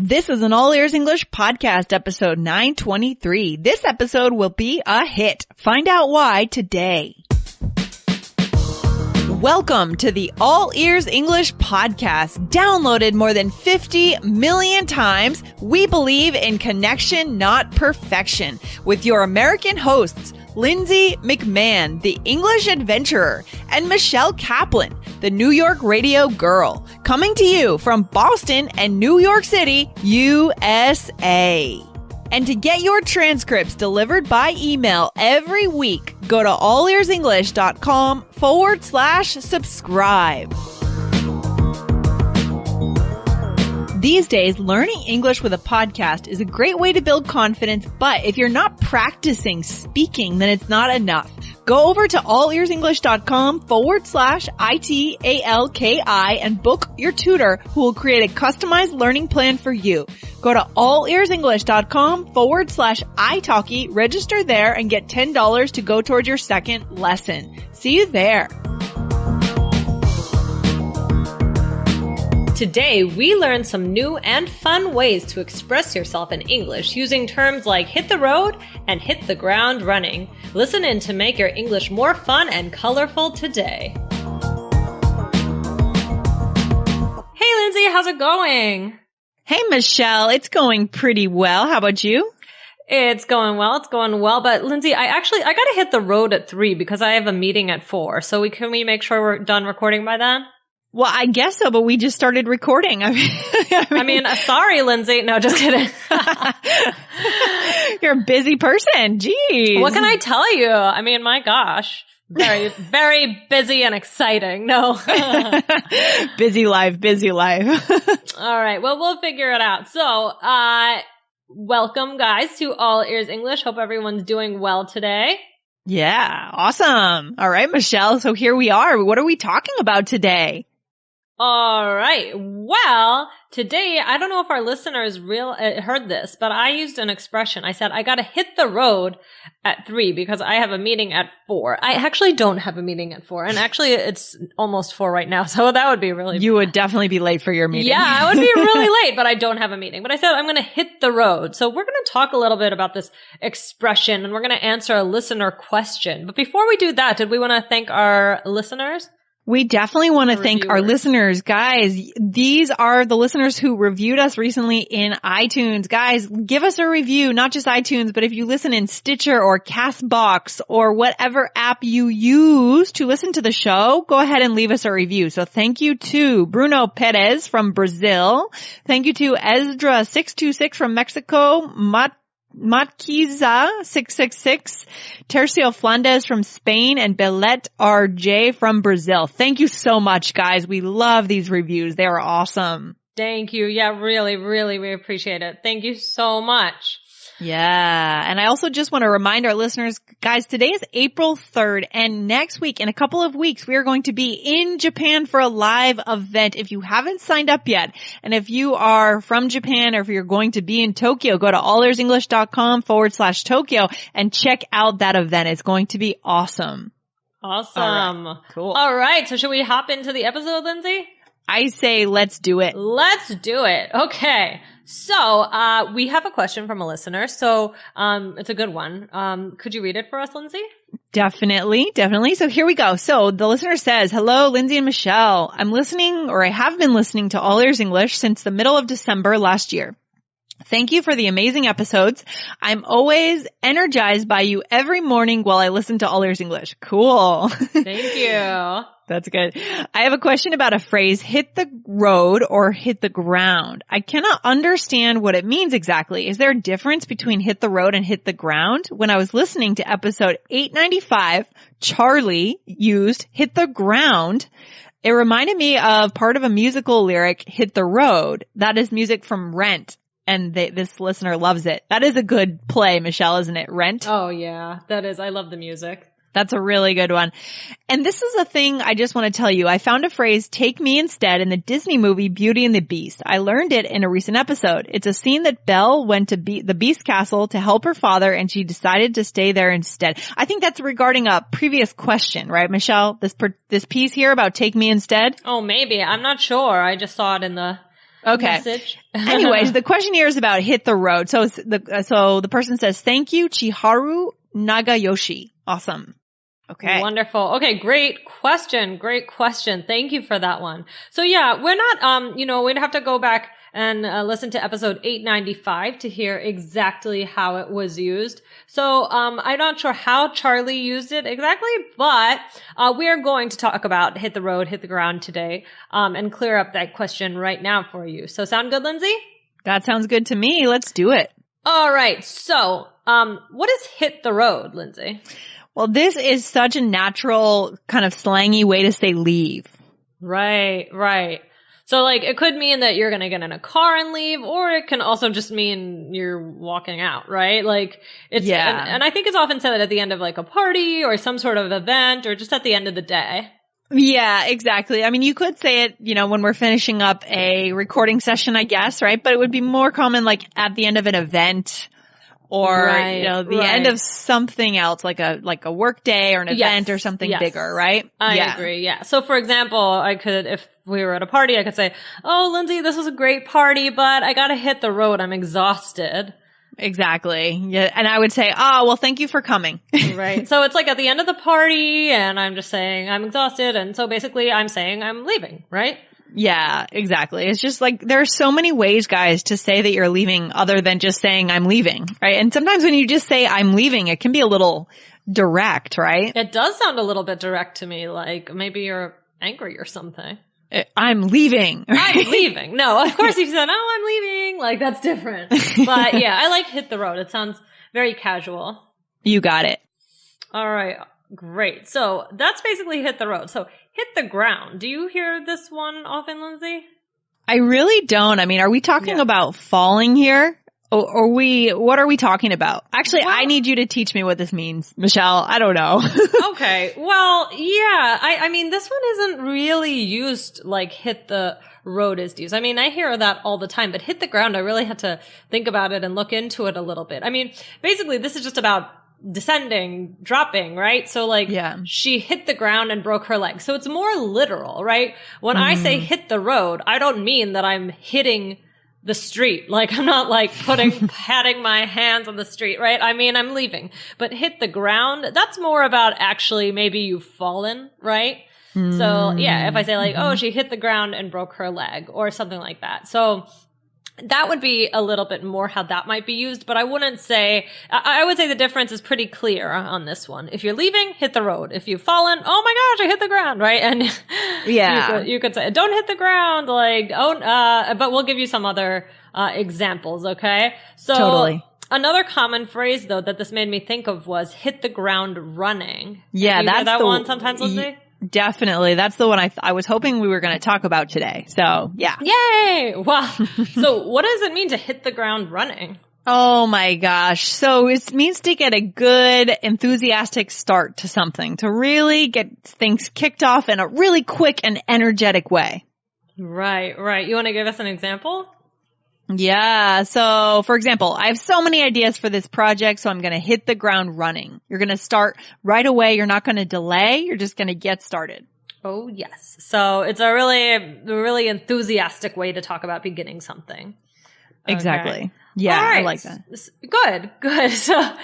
This is an All Ears English podcast, episode 923. This episode will be a hit. Find out why today. Welcome to the All Ears English podcast. Downloaded more than 50 million times, we believe in connection, not perfection. With your American hosts, Lindsay McMahon, the English adventurer, and Michelle Kaplan, the New York radio girl, coming to you from Boston and New York City, USA. And to get your transcripts delivered by email every week, go to allearsenglish.com/subscribe. These days, learning English with a podcast is a great way to build confidence, but if you're not practicing speaking, then it's not enough. Go over to allearsenglish.com/ITALKI and book your tutor who will create a customized learning plan for you. Go to allearsenglish.com/italki, register there and get $10 to go towards your second lesson. See you there. Today, we learned some new and fun ways to express yourself in English using terms like hit the road and hit the ground running. Listen in to make your English more fun and colorful today. Hey, Lindsay, how's it going? Hey, Michelle, it's going pretty well. How about you? It's going well. But Lindsay, I gotta hit the road at 3 because I have a meeting at 4. So can we make sure we're done recording by then? Well, I guess so, but we just started recording. I mean, sorry, Lindsay. No, just kidding. You're a busy person. Jeez. What can I tell you? I mean, my gosh. Very, very busy and exciting. No. Busy life. All right. Well, we'll figure it out. So, welcome guys to All Ears English. Hope everyone's doing well today. Yeah. Awesome. All right, Michelle. So here we are. What are we talking about today? All right. Well, today, I don't know if our listeners heard this, but I used an expression. I said, I got to hit the road at 3 because I have a meeting at 4. I actually don't have a meeting at 4. And actually, it's almost 4 right now. So that would be really... You would definitely be late for your meeting. Yeah, I would be really late, but I don't have a meeting. But I said, I'm going to hit the road. So we're going to talk a little bit about this expression and we're going to answer a listener question. But before we do that, did we want to thank our listeners? We definitely want to thank our listeners. Guys, these are the listeners who reviewed us recently in iTunes. Guys, give us a review, not just iTunes, but if you listen in Stitcher or Castbox or whatever app you use to listen to the show, go ahead and leave us a review. So thank you to Bruno Perez from Brazil. Thank you to Ezra626 from Mexico, Matkiza 666, Tercio Flandes from Spain, and Belette RJ from Brazil. Thank you so much, guys. We love these reviews. They are awesome. Thank you. Yeah, really, really, we appreciate it. Thank you so much. Yeah. And I also just want to remind our listeners, guys, today is April 3rd, and next week, in a couple of weeks, we are going to be in Japan for a live event. If you haven't signed up yet, and if you are from Japan or if you're going to be in Tokyo, go to allearsenglish.com/Tokyo and check out that event. It's going to be awesome. Awesome. All right. Cool. All right. So should we hop into the episode, Lindsay? I say let's do it. Let's do it. Okay. So, we have a question from a listener. So, it's a good one. Could you read it for us, Lindsay? Definitely. So here we go. So the listener says, hello, Lindsay and Michelle. I have been listening to All Ears English since the middle of December last year. Thank you for the amazing episodes. I'm always energized by you every morning while I listen to All Ears English. Cool. Thank you. That's good. I have a question about a phrase, hit the road or hit the ground. I cannot understand what it means exactly. Is there a difference between hit the road and hit the ground? When I was listening to episode 895, Charlie used hit the ground. It reminded me of part of a musical lyric, hit the road. That is music from Rent. And this listener loves it. That is a good play, Michelle, isn't it? Rent? Oh, yeah. That is. I love the music. That's a really good one. And this is a thing I just want to tell you. I found a phrase, take me instead, in the Disney movie Beauty and the Beast. I learned it in a recent episode. It's a scene that Belle went to the Beast Castle to help her father, and she decided to stay there instead. I think that's regarding a previous question, right, Michelle? This piece here about take me instead? Oh, maybe. I'm not sure. I just saw it in the Okay. message. Anyways, the question here is about hit the road. So the person says, thank you, Chiharu Nagayoshi. Awesome. Okay. Wonderful. Okay, great question. Great question. Thank you for that one. So yeah, we're not, we'd have to go back and listen to episode 895 to hear exactly how it was used. So I'm not sure how Charlie used it exactly, but we are going to talk about hit the road, hit the ground today, and clear up that question right now for you. So sound good, Lindsay? That sounds good to me. Let's do it. All right. So what is hit the road, Lindsay? Well, this is such a natural kind of slangy way to say leave. Right, right. So like it could mean that you're going to get in a car and leave, or it can also just mean you're walking out, right? Like it's, and I think it's often said at the end of like a party or some sort of event or just at the end of the day. Yeah, exactly. I mean, you could say it, when we're finishing up a recording session, I guess, right? But it would be more common like at the end of an event. Or, the end of something else, like a work day or an event or something bigger, right? I agree. Yeah. So for example, if we were at a party, I could say, oh, Lindsay, this was a great party, but I got to hit the road. I'm exhausted. Exactly. Yeah. And I would say, oh, well, thank you for coming. Right. So it's like at the end of the party and I'm just saying I'm exhausted. And so basically I'm saying I'm leaving, right? Yeah, exactly. It's just like there are so many ways, guys, to say that you're leaving other than just saying I'm leaving, right? And sometimes when you just say I'm leaving, it can be a little direct, right? It does sound a little bit direct to me, like maybe you're angry or something. I'm leaving. I'm leaving. No, of course if you said, oh, I'm leaving, like that's different. But yeah, I like hit the road. It sounds very casual. You got it. All right. Great. So that's basically hit the road. So hit the ground. Do you hear this one often, Lindsay? I really don't. I mean, are we talking about falling here? Or what are we talking about? Actually, I need you to teach me what this means, Michelle. I don't know. Okay. Well, yeah. I mean, this one isn't really used like hit the road is used. I mean, I hear that all the time, but hit the ground, I really had to think about it and look into it a little bit. I mean, basically, this is just about descending, dropping, right? So like she hit the ground and broke her leg. So it's more literal, right? When I say hit the road, I don't mean that I'm hitting the street. Like I'm not like patting my hands on the street, right? I mean, I'm leaving. But hit the ground, that's more about actually maybe you've fallen, right? So yeah, if I say like, oh, she hit the ground and broke her leg or something like that. So that would be a little bit more how that might be used, but I wouldn't say, I would say the difference is pretty clear on this one. If you're leaving, hit the road. If you've fallen, oh my gosh, I hit the ground, right? And you could say, don't hit the ground, like, but we'll give you some other examples, okay? So totally. Another common phrase though that this made me think of was hit the ground running. Yeah, that's that one sometimes, Lindsay? Definitely. That's the one I was hoping we were going to talk about today. So, yeah. Yay! Wow. So, what does it mean to hit the ground running? Oh my gosh. So, it means to get a good, enthusiastic start to something, to really get things kicked off in a really quick and energetic way. Right, right. You want to give us an example? Yeah. So, for example, I have so many ideas for this project, so I'm going to hit the ground running. You're going to start right away. You're not going to delay. You're just going to get started. Oh, yes. So, it's a really enthusiastic way to talk about beginning something. Okay. Exactly. Yeah, right. I like that. Good. So,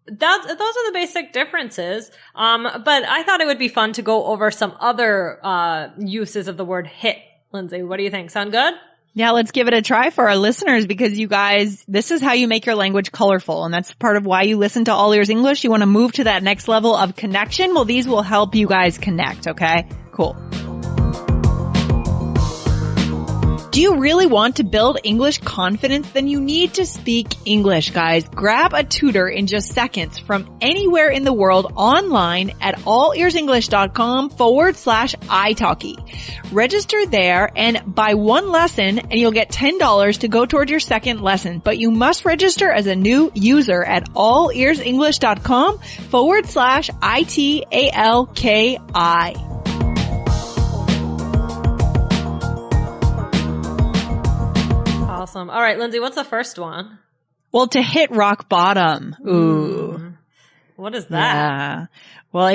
those are the basic differences. But I thought it would be fun to go over some other uses of the word hit. Lindsay, what do you think? Sound good? Yeah, let's give it a try for our listeners because you guys, this is how you make your language colorful. And that's part of why you listen to All Ears English. You want to move to that next level of connection. Well, these will help you guys connect. Okay, cool. Do you really want to build English confidence? Then you need to speak English, guys. Grab a tutor in just seconds from anywhere in the world online at allearsenglish.com/italki. Register there and buy one lesson and you'll get $10 to go toward your second lesson. But you must register as a new user at allearsenglish.com/italki. Awesome. All right, Lindsay, what's the first one? Well, to hit rock bottom. Ooh. What is that? Yeah. Well,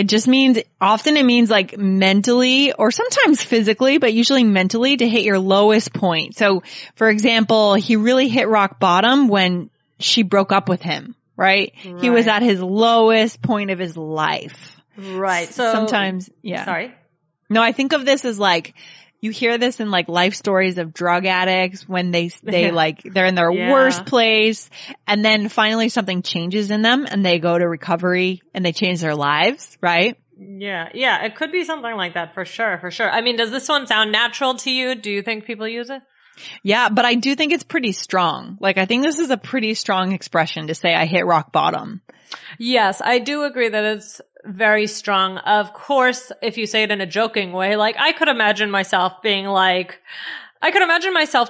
often it means like mentally or sometimes physically, but usually mentally to hit your lowest point. So for example, he really hit rock bottom when she broke up with him, right? He was at his lowest point of his life. Right. So sometimes, yeah. Sorry. No, I think of this as like, you hear this in like life stories of drug addicts when they like, they're in their worst place and then finally something changes in them and they go to recovery and they change their lives, right? Yeah. Yeah. It could be something like that for sure. For sure. I mean, does this one sound natural to you? Do you think people use it? Yeah, but I do think it's pretty strong. Like, I think this is a pretty strong expression to say I hit rock bottom. Yes, I do agree that it's very strong. Of course, if you say it in a joking way, like I could imagine myself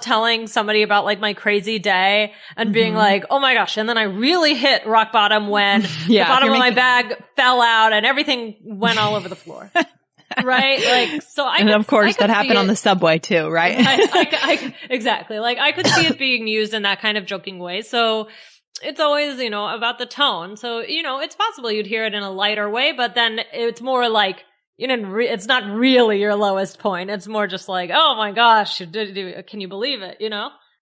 telling somebody about like my crazy day and being like, oh my gosh. And then I really hit rock bottom when the bottom of my bag fell out and everything went all over the floor. Right? Like, so and of course that happened on the subway too, right? Exactly. Like I could see it being used in that kind of joking way. So it's always, about the tone. So, it's possible you'd hear it in a lighter way, but then it's more like, it's not really your lowest point. It's more just like, oh my gosh, can you believe it?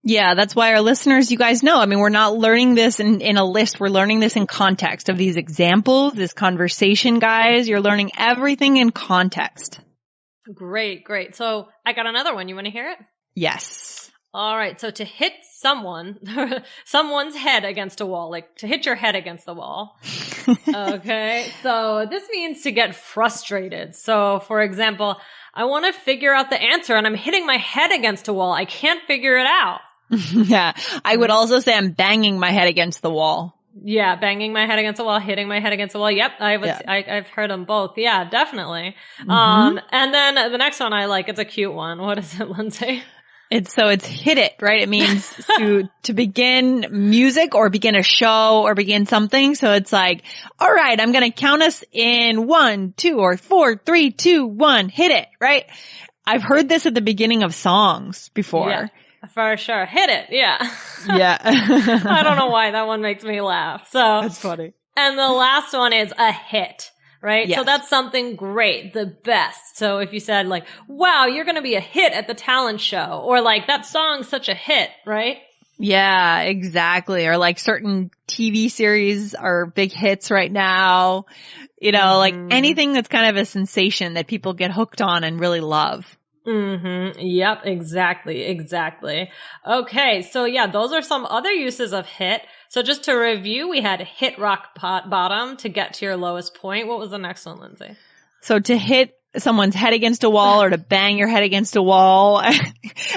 Yeah, that's why our listeners, you guys know, I mean, we're not learning this in a list. We're learning this in context of these examples, this conversation, guys. You're learning everything in context. Great, great. So I got another one. You want to hear it? Yes. All right. So to hit someone's head against a wall, like to hit your head against the wall. Okay. So this means to get frustrated. So for example, I want to figure out the answer and I'm hitting my head against a wall. I can't figure it out. Yeah. I would also say I'm banging my head against the wall. Yeah. Banging my head against the wall, hitting my head against the wall. Yep. I've heard them both. Yeah, definitely. And then the next one I like, it's a cute one. What is it, Lindsay? It's hit it, right? It means to begin music or begin a show or begin something. So it's like, all right, I'm going to count us in 1, 2, or 4, 3, 2, 1, hit it, right? I've heard this at the beginning of songs before. Yeah, for sure. Hit it. Yeah. Yeah. I don't know why that one makes me laugh. So that's funny. And the last one is a hit. Right? Yes. So that's something great, the best. So if you said like, wow, you're going to be a hit at the talent show, or like that song's such a hit, right? Yeah, exactly. Or like certain TV series are big hits right now, like anything that's kind of a sensation that people get hooked on and really love. Yep, exactly. Okay, so yeah, those are some other uses of hit. So just to review, we had hit rock bottom to get to your lowest point. What was the next one, Lindsay? So to hit someone's head against a wall or to bang your head against a wall.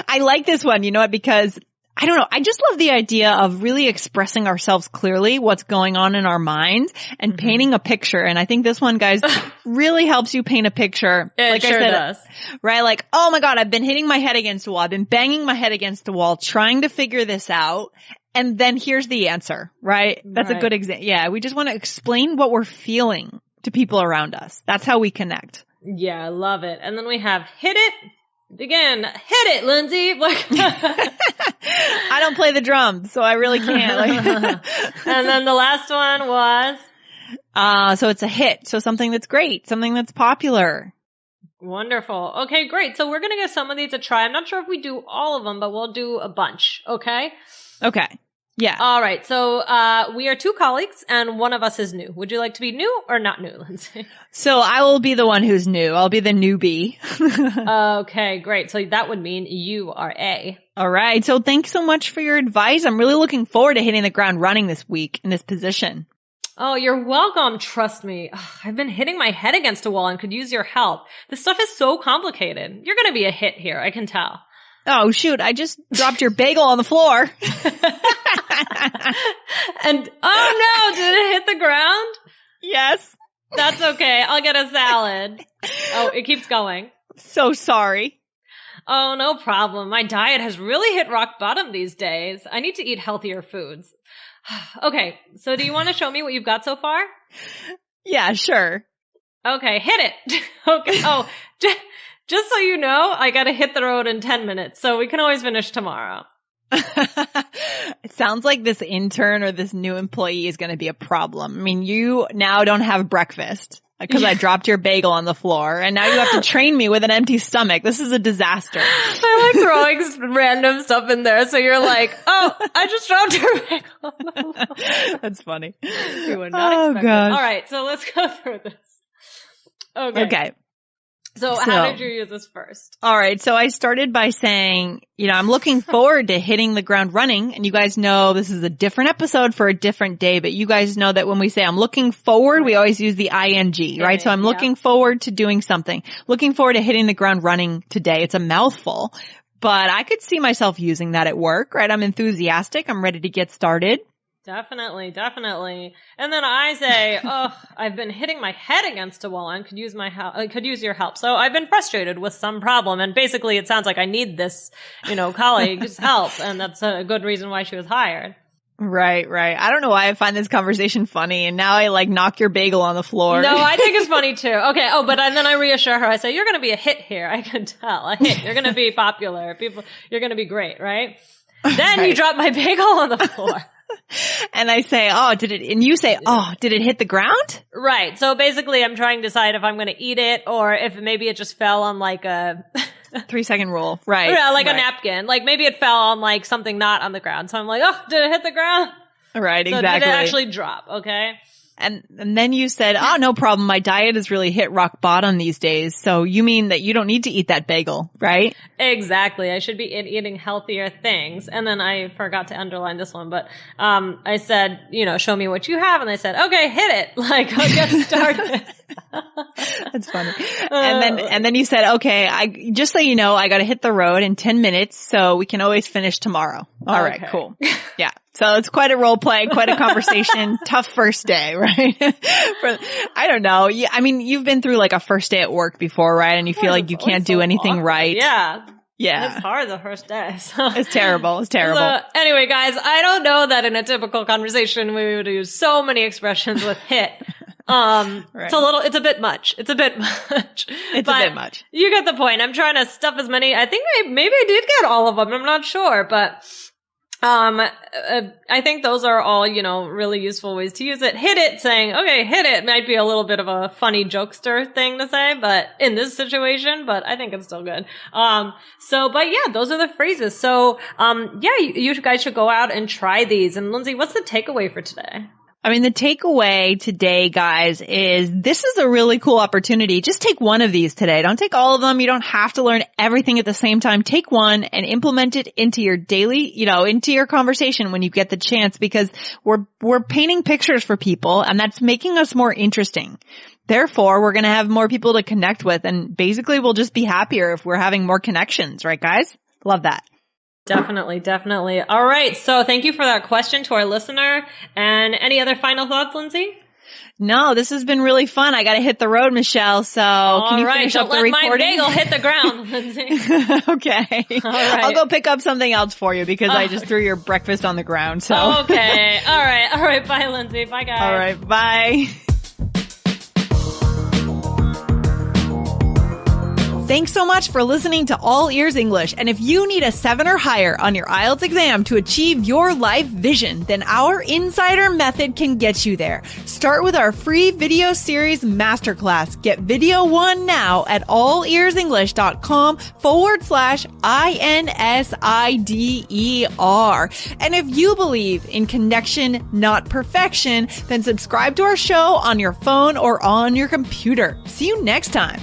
I like this one, because I don't know. I just love the idea of really expressing ourselves clearly, what's going on in our minds and painting a picture. And I think this one, guys, really helps you paint a picture. It like sure I said, does. Right? Like, oh my God, I've been hitting my head against a wall. I've been banging my head against the wall, trying to figure this out. And then here's the answer, right? That's a good example. Yeah. We just want to explain what we're feeling to people around us. That's how we connect. Yeah, I love it. And then we have hit it. Begin. Hit it, Lindsay. I don't play the drums, so I really can't. And then the last one was? So it's a hit. So something that's great, something that's popular. Wonderful. Okay, great. So we're going to give some of these a try. I'm not sure if we do all of them, but we'll do a bunch. Okay? Okay. Yeah. All right. So we are two colleagues and one of us is new. Would you like to be new or not new, Lindsay? So I will be the one who's new. I'll be the newbie. Okay, great. So that would mean you are A. All right. So thanks so much for your advice. I'm really looking forward to hitting the ground running this week in this position. Oh, you're welcome. Trust me. I've been hitting my head against a wall and could use your help. This stuff is so complicated. You're going to be a hit here. I can tell. Oh, shoot. I just dropped your bagel on the floor. And, oh no, did it hit the ground? Yes. That's okay. I'll get a salad. Oh, it keeps going. So sorry. Oh, no problem. My diet has really hit rock bottom these days. I need to eat healthier foods. Okay, so do you want to show me what you've got so far? Yeah, sure. Okay, hit it. Okay. Oh, just so you know, I got to hit the road in 10 minutes, so we can always finish tomorrow. It sounds like this intern or this new employee is going to be a problem. I mean, you now don't have breakfast. because I dropped your bagel on the floor, and now you have to train me with an empty stomach. This is a disaster. I like throwing random stuff in there, so you're like, "Oh, I just dropped your bagel on the floor." That's funny. You would not expect it. All right, so let's go through this. Okay. So how did you use this first? All right. So I started by saying, I'm looking forward to hitting the ground running. And you guys know this is a different episode for a different day, but you guys know that when we say I'm looking forward, we always use the ing, right? So I'm looking forward to doing something, looking forward to hitting the ground running today. It's a mouthful, but I could see myself using that at work, right? I'm enthusiastic. I'm ready to get started. Definitely. And then I say, I've been hitting my head against a wall and could use your help. So I've been frustrated with some problem. And basically it sounds like I need this, colleague's help. And that's a good reason why she was hired. Right. I don't know why I find this conversation funny. And now I knock your bagel on the floor. No, I think it's funny too. Okay. And then I reassure her. I say, you're going to be a hit here. I can tell. A hit. You're going to be popular. You're going to be great. Right. Then you drop my bagel on the floor. And I say, did it hit the ground? Right. So basically I'm trying to decide if I'm going to eat it or if maybe it just fell on a 3-second rule. Right. Yeah, a napkin. Maybe it fell on something not on the ground. So I'm like, did it hit the ground? Right, so exactly. Did it actually drop? Okay. And then you said, no problem. My diet has really hit rock bottom these days. So you mean that you don't need to eat that bagel, right? Exactly. I should be eating healthier things. And then I forgot to underline this one, but I said, show me what you have. And they said, okay, hit it. I'll get started. That's funny. And then you said, okay, just so you know, I got to hit the road in 10 minutes, so we can always finish tomorrow. All right, cool. Yeah. So it's quite a role play, quite a conversation. Tough first day, right? I don't know. I mean, you've been through a first day at work before, right? And you feel like you can't do anything right. Yeah. It's hard the first day. So. It's terrible. So, anyway, guys, I don't know that in a typical conversation we would use so many expressions with hit. Right. It's a bit much. It's a bit much. You get the point. I'm trying to stuff as many. I think maybe I did get all of them. I'm not sure, but I think those are all, really useful ways to use it. Hit it, saying, okay, hit it might be a little bit of a funny jokester thing to say, but in this situation, but I think it's still good. Those are the phrases. So, you guys should go out and try these. And Lindsay, what's the takeaway for today? I mean, the takeaway today, guys, is this is a really cool opportunity. Just take one of these today. Don't take all of them. You don't have to learn everything at the same time. Take one and implement it into your daily, into your conversation when you get the chance, because we're painting pictures for people, and that's making us more interesting. Therefore, we're going to have more people to connect with, and basically we'll just be happier if we're having more connections, right, guys? Love that. Definitely. All right. So thank you for that question to our listener. And any other final thoughts, Lindsay? No, this has been really fun. I got to hit the road, Michelle. So can you finish up the recording? Don't let my bagel hit the ground, Lindsay. Okay. All right. I'll go pick up something else for you because I just threw your breakfast on the ground. So okay. All right. Bye, Lindsay. Bye, guys. All right. Bye. Thanks so much for listening to All Ears English. And if you need a 7 or higher on your IELTS exam to achieve your life vision, then our Insider Method can get you there. Start with our free video series masterclass. Get video 1 now at allearsenglish.com/INSIDER. And if you believe in connection, not perfection, then subscribe to our show on your phone or on your computer. See you next time.